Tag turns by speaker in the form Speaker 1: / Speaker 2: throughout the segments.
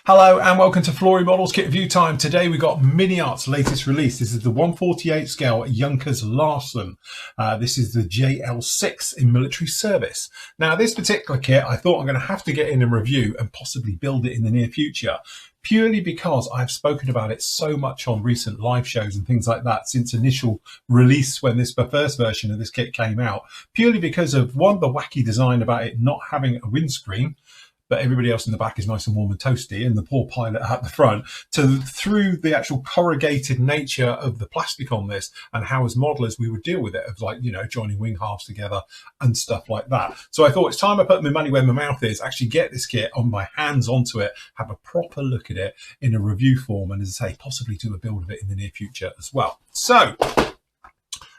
Speaker 1: Hello and welcome to Flory Models Kit Review Time. Today we got Mini Art's latest release. This is the 1/48 scale Junkers Larsen. This is the JL.6 in military service. Now this particular kit I thought I'm going to have to get in and review and possibly build it in the near future, purely because I've spoken about it so much on recent live shows and things like that since initial release when the first version of this kit came out, purely because of one, the wacky design about it not having a windscreen, but everybody else in the back is nice and warm and toasty, and the poor pilot at the front, through the actual corrugated nature of the plastic on this and how as modelers we would deal with it, of like, you know, joining wing halves together and stuff like that. So I thought it's time I put my money where my mouth is, actually get this kit on my hands onto it, have a proper look at it in a review form, and as I say, possibly do a build of it in the near future as well. So,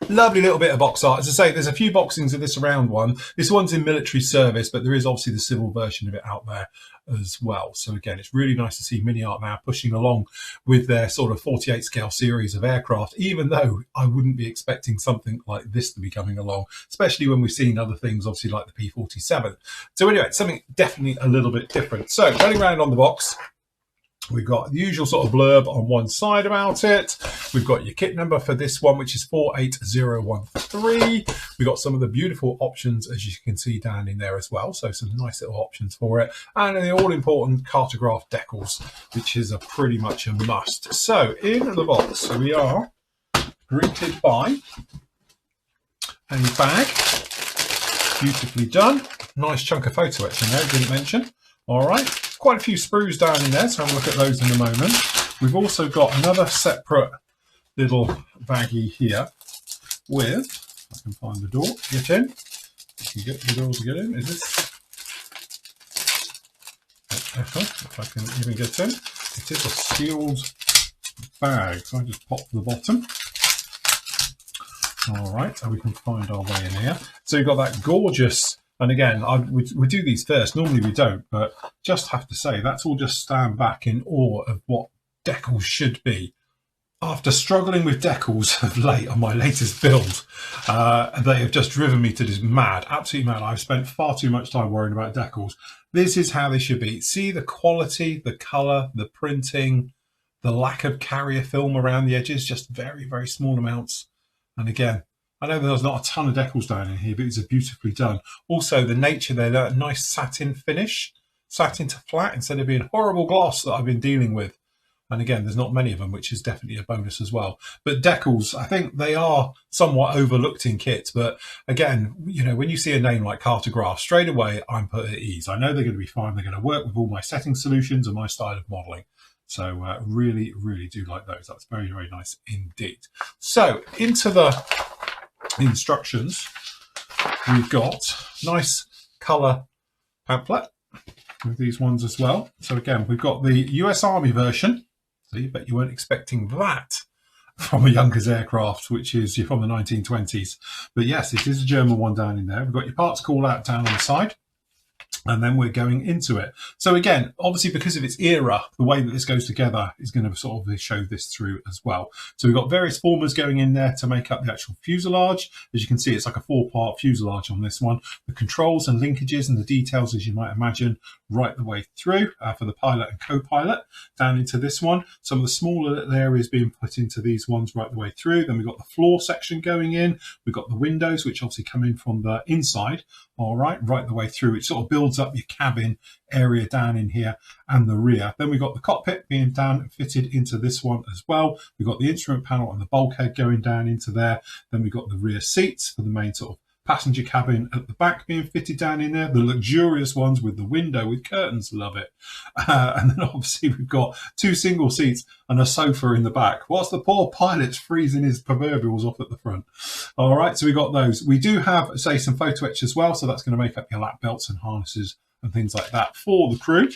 Speaker 1: lovely little bit of box art. As I say, there's a few boxings of this around one. This one's in military service, but there is obviously the civil version of it out there as well. So again, it's really nice to see Mini Art now pushing along with their sort of 48 scale series of aircraft, even though I wouldn't be expecting something like this to be coming along, especially when we've seen other things, obviously like the P-47. So anyway, something definitely a little bit different. So running around on the box, we've got the usual sort of blurb on one side about it. We've got your kit number for this one, which is 48013. We've got some of the beautiful options, as you can see down in there as well. So some nice little options for it. And the all-important cartograph decals, which is pretty much a must. So in the box, we are greeted by a bag. Beautifully done. Nice chunk of photo etching there, didn't mention. All right. Quite a few sprues down in there, so have a look at those in a moment. We've also got another separate little baggie here with, if I can find the door to get in. You can get the door to get in. Is this? If I can even get in. It is a sealed bag, so I just pop the bottom. All right, so we can find our way in here. So you've got that gorgeous. And again, we do these first. Normally we don't, but just have to say, that's all just stand back in awe of what decals should be. After struggling with decals of late on my latest build, they have just driven me to this mad, absolutely mad. I've spent far too much time worrying about decals. This is how they should be. See the quality, the colour, the printing, the lack of carrier film around the edges, just very, very small amounts. And again, I know there's not a ton of decals down in here, but it's beautifully done. Also, the nature there, that nice satin finish, satin to flat, instead of being horrible gloss that I've been dealing with. And again, there's not many of them, which is definitely a bonus as well. But decals, I think they are somewhat overlooked in kits. But again, you know, when you see a name like Cartograph, straight away, I'm put at ease. I know they're going to be fine. They're going to work with all my setting solutions and my style of modeling. So really, really do like those. That's very, very nice indeed. So into the instructions, we've got nice colour pamphlet with these ones as well. So again, we've got the US Army version. So you bet you weren't expecting that from a Junkers aircraft, which is from the 1920s. But yes, it is a German one down in there. We've got your parts call out down on the side. And then we're going into it. So again, obviously because of its era, the way that this goes together is going to sort of show this through as well. So we've got various formers going in there to make up the actual fuselage. As you can see, it's like a 4-part fuselage on this one. The controls and linkages and the details, as you might imagine, right the way through for the pilot and co-pilot down into this one. Some of the smaller areas being put into these ones right the way through. Then we've got the floor section going in. We've got the windows, which obviously come in from the inside. All right the way through. It sort of builds up your cabin area down in here and the rear. Then we've got the cockpit being down and fitted into this one as well. We've got the instrument panel and the bulkhead going down into there. Then we've got the rear seats for the main sort of passenger cabin at the back being fitted down in there. The luxurious ones with the window with curtains, love it. And then obviously we've got 2 single seats and a sofa in the back, whilst the poor pilot's freezing his proverbials off at the front. All right, so we got those. We do have, say, some photo etch as well, so that's going to make up your lap belts and harnesses and things like that for the crew.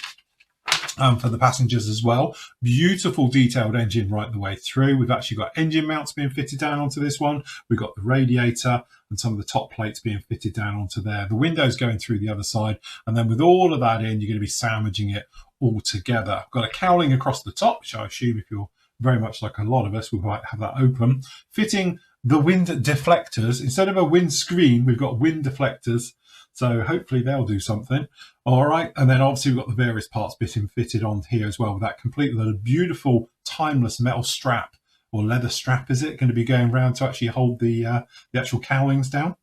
Speaker 1: For the passengers as well. Beautiful detailed engine right the way through. We've actually got engine mounts being fitted down onto this one. We've got the radiator and some of the top plates being fitted down onto there. The windows going through the other side. And then with all of that in, you're going to be sandwiching it all together. I've got a cowling across the top, which I assume if you're very much like a lot of us, we might have that open. Fitting the wind deflectors. Instead of a wind screen, we've got wind deflectors. So hopefully they'll do something. All right, and then obviously we've got the various parts fitted on here as well with that complete little beautiful timeless metal strap or leather strap, is it, going to be going around to actually hold the actual cowlings down.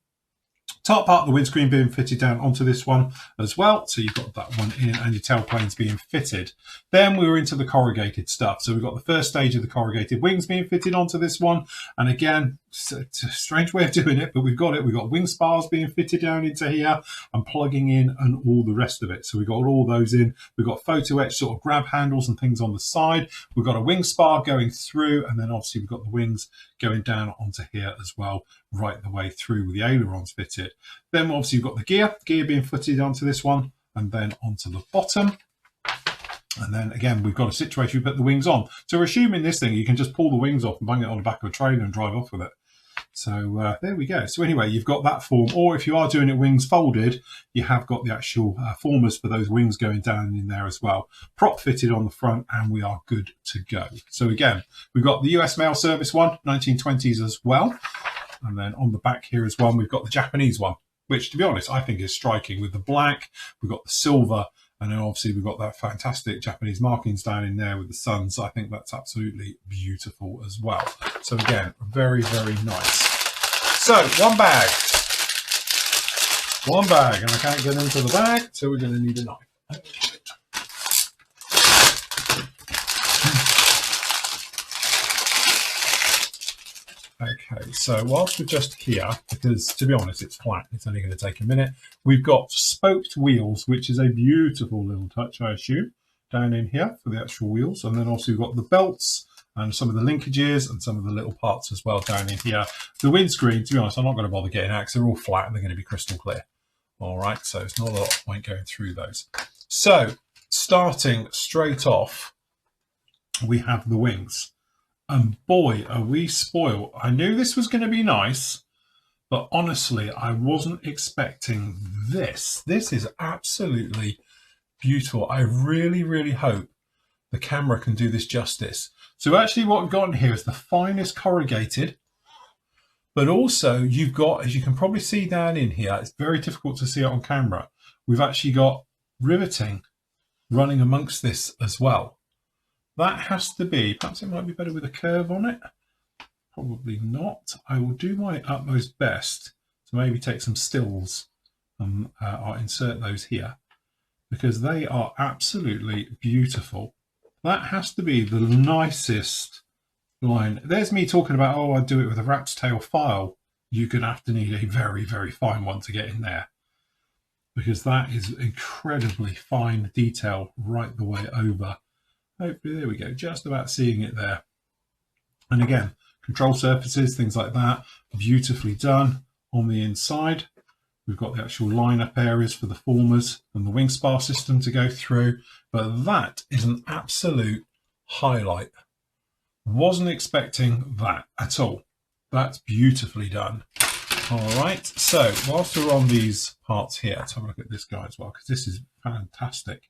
Speaker 1: Top part of the windscreen being fitted down onto this one as well. So you've got that one in and your tailplanes being fitted. Then we were into the corrugated stuff. So we've got the first stage of the corrugated wings being fitted onto this one. And again, it's a strange way of doing it, but we've got it. We've got wing spars being fitted down into here and plugging in and all the rest of it. So we've got all those in. We've got photo etch sort of grab handles and things on the side. We've got a wing spar going through, and then obviously we've got the wings going down onto here as well, right the way through with the ailerons fitted. Then obviously you've got the gear being fitted onto this one and then onto the bottom. And then again, we've got a situation we put the wings on. So we're assuming this thing, you can just pull the wings off and bang it on the back of a trailer and drive off with it. So there we go. So anyway, you've got that form, or if you are doing it wings folded, you have got the actual formers for those wings going down in there as well. Prop fitted on the front, and we are good to go. So again, we've got the US mail service one, 1920s as well. And then on the back here as well, we've got the Japanese one, which to be honest, I think is striking with the black. We've got the silver, and then obviously we've got that fantastic Japanese markings down in there with the suns. I think that's absolutely beautiful as well. So again, very, very nice. So one bag, and I can't get into the bag, so we're going to need a knife. Okay, so whilst we're just here, because to be honest, it's flat, it's only going to take a minute. We've got spoked wheels, which is a beautiful little touch, I assume, down in here for the actual wheels. And then also we've got the belts and some of the linkages and some of the little parts as well down in here. The windscreen, to be honest, I'm not going to bother getting out because they're all flat and they're going to be crystal clear. All right, so it's not a lot of point going through those. So starting straight off, we have the wings. And boy, are we spoiled. I knew this was going to be nice, but honestly, I wasn't expecting this. This is absolutely beautiful. I really, really hope the camera can do this justice. So actually what we've got in here is the finest corrugated, but also you've got, as you can probably see down in here, it's very difficult to see it on camera. We've actually got riveting running amongst this as well. That has to be, perhaps it might be better with a curve on it. Probably not. I will do my utmost best to maybe take some stills and I'll insert those here because they are absolutely beautiful. That has to be the nicest line. There's me talking about, oh, I'd do it with a rat's tail file. You're going to have to need a very, very fine one to get in there because that is incredibly fine detail right the way over. Hopefully, there we go, just about seeing it there. And again, control surfaces, things like that, beautifully done on the inside. We've got the actual line-up areas for the formers and the wing spar system to go through. But that is an absolute highlight. Wasn't expecting that at all. That's beautifully done. All right, so whilst we're on these parts here, let's have a look at this guy as well, because this is fantastic.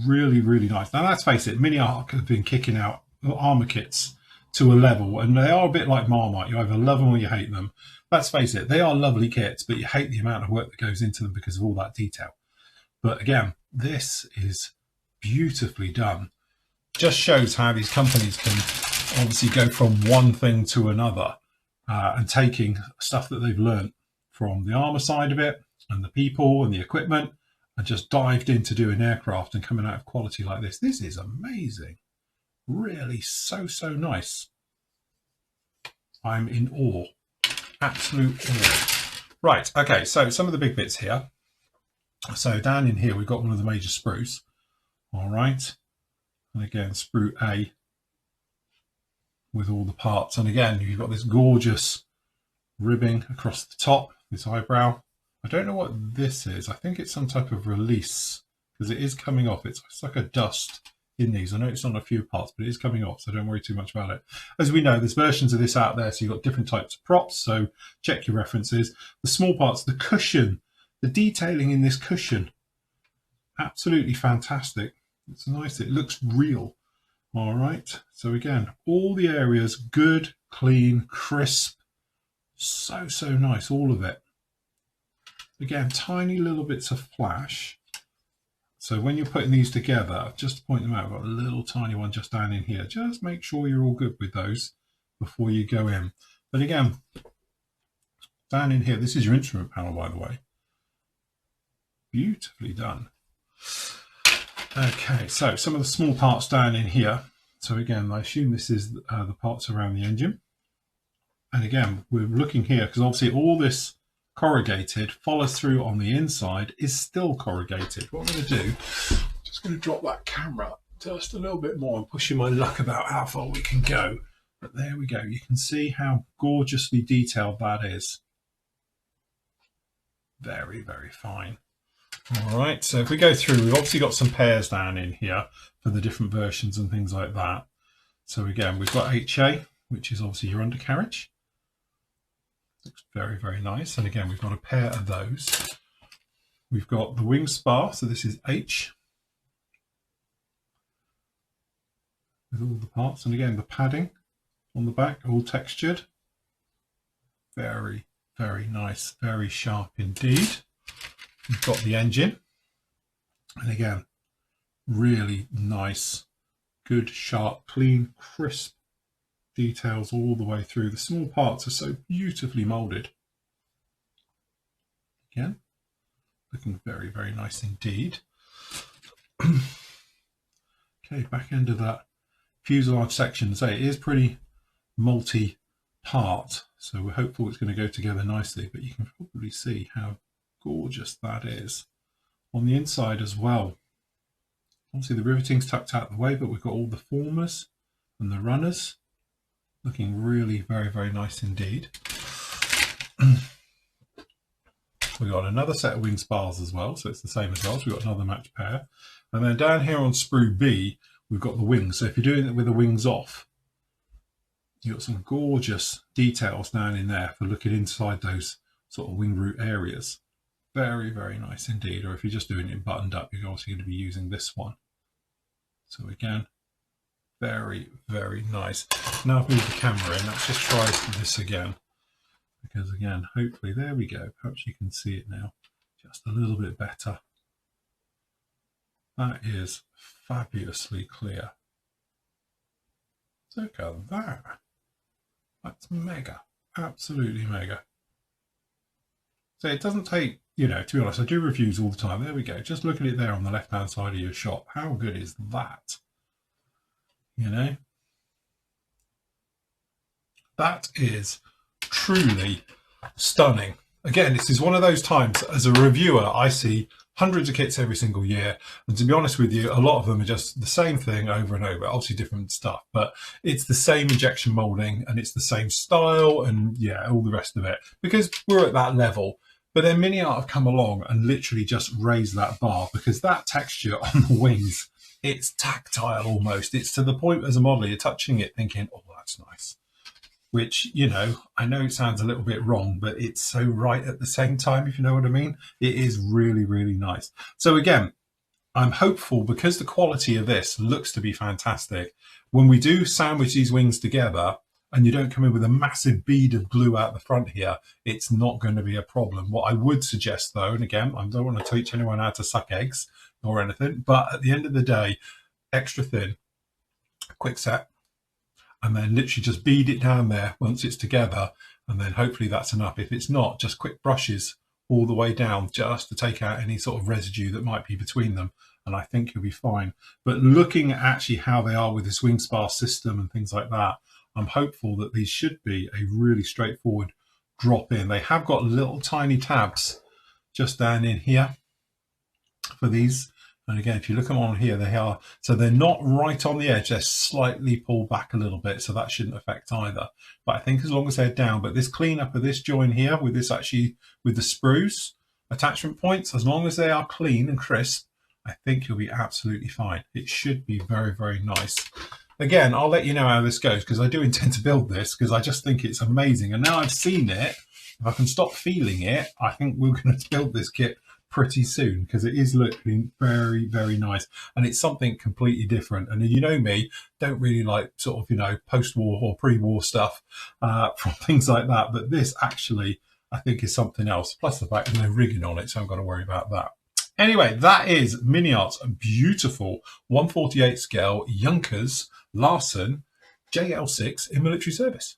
Speaker 1: Really, really nice. Now, let's face it, Mini Arc have been kicking out armour kits to a level, and they are a bit like Marmite. You either love them or you hate them. Let's face it, they are lovely kits, but you hate the amount of work that goes into them because of all that detail. But again, this is beautifully done. Just shows how these companies can obviously go from one thing to another and taking stuff that they've learned from the armour side of it and the people and the equipment and just dived into doing aircraft and coming out of quality like this. This is amazing. Really so nice. I'm in awe. Absolute awe. Right, okay, so some of the big bits here. So down in here, we've got one of the major sprues. All right. And again, sprue A with all the parts. And again, you've got this gorgeous ribbing across the top, this eyebrow. I don't know what this is. I think it's some type of release because it is coming off. It's like a dust in these. I know it's on a few parts, but it is coming off, so don't worry too much about it. As we know, there's versions of this out there, so you've got different types of props, so check your references. The small parts, the cushion, the detailing in this cushion, absolutely fantastic. It's nice, it looks real. All right, so again, all the areas, good, clean, crisp, so nice, all of it. Again, tiny little bits of flash. So when you're putting these together, just to point them out, I've got a little tiny one just down in here. Just make sure you're all good with those before you go in. But again, down in here, this is your instrument panel, by the way. Beautifully done. Okay, so some of the small parts down in here. So again, I assume this is the parts around the engine. And again, we're looking here because obviously all this corrugated follows through on the inside is still corrugated. What I'm going to do, just going to drop that camera just a little bit more. I'm pushing my luck about how far we can go. But there we go. You can see how gorgeously detailed that is. Very, very fine. All right, so if we go through, we've obviously got some pairs down in here for the different versions and things like that. So again, we've got HA, which is obviously your undercarriage. Looks very, very nice. And again, we've got a pair of those. We've got the wing spar, so this is H. With all the parts. And again, the padding on the back, all textured. Very, very nice, very sharp indeed. We've got the engine. And again, really nice, good, sharp, clean, crisp details all the way through. The small parts are so beautifully molded. Again, looking very, very nice indeed. Okay, back end of that fuselage section. So it is pretty multi-part, so we're hopeful it's going to go together nicely, but you can probably see how gorgeous that is. On the inside as well, obviously the riveting's tucked out of the way, but we've got all the formers and the runners looking really very, very nice indeed. We've got another set of wing spars as well, so it's the same as well. So we've got another match pair. And then down here on sprue B, we've got the wings. So if you're doing it with the wings off, you've got some gorgeous details down in there for looking inside those sort of wing root areas. Very, very nice indeed. Or if you're just doing it buttoned up, you're also going to be using this one. So again, very, very nice. Now I've moved the camera in, let's just try this again. Because again, hopefully, there we go. Perhaps you can see it now just a little bit better. That is fabulously clear. Look at that. That's mega. Absolutely mega. So it doesn't take, you know, to be honest, I do reviews all the time. There we go. Just look at it there on the left-hand side of your shot. How good is that? You know? That is truly stunning. Again, this is one of those times as a reviewer, I see hundreds of kits every single year. And to be honest with you, a lot of them are just the same thing over and over, obviously different stuff, but it's the same injection molding and it's the same style and yeah, all the rest of it, because we're at that level. But then Mini Art have come along and literally just raised that bar, because that texture on the wings, it's tactile almost. It's to the point as a modeler, you're touching it thinking, oh, that's nice. Which, you know, I know it sounds a little bit wrong, but it's so right at the same time, if you know what I mean. It is really, really nice. So again, I'm hopeful, because the quality of this looks to be fantastic. When we do sandwich these wings together and you don't come in with a massive bead of glue out the front here, it's not going to be a problem. What I would suggest though, and again, I don't want to teach anyone how to suck eggs or anything, but at the end of the day, extra thin, quick set, and then literally just bead it down there once it's together, and then hopefully that's enough. If it's not, just quick brushes all the way down just to take out any sort of residue that might be between them, and I think you'll be fine. But looking at actually how they are with this wing spar system and things like that, I'm hopeful that these should be a really straightforward drop in. They have got little tiny tabs just down in here for these. And again, if you look on here, they are, so they're not right on the edge, they're slightly pulled back a little bit, so that shouldn't affect either. But I think as long as they're down, but this cleanup of this join here with this actually, with the sprues attachment points, as long as they are clean and crisp, I think you'll be absolutely fine. It should be very, very nice. Again, I'll let you know how this goes, because I do intend to build this, because I just think it's amazing. And now I've seen it, if I can stop feeling it, I think we're going to build this kit pretty soon, because it is looking very, very nice, and it's something completely different. And you know me, don't really like sort of, you know, post-war or pre-war stuff from things like that, but this actually, I think is something else. Plus the fact there's no rigging on it, so I've got to worry about that. Anyway, that is Mini Art's beautiful 1/48 scale Junkers Larsen JL.6 in military service.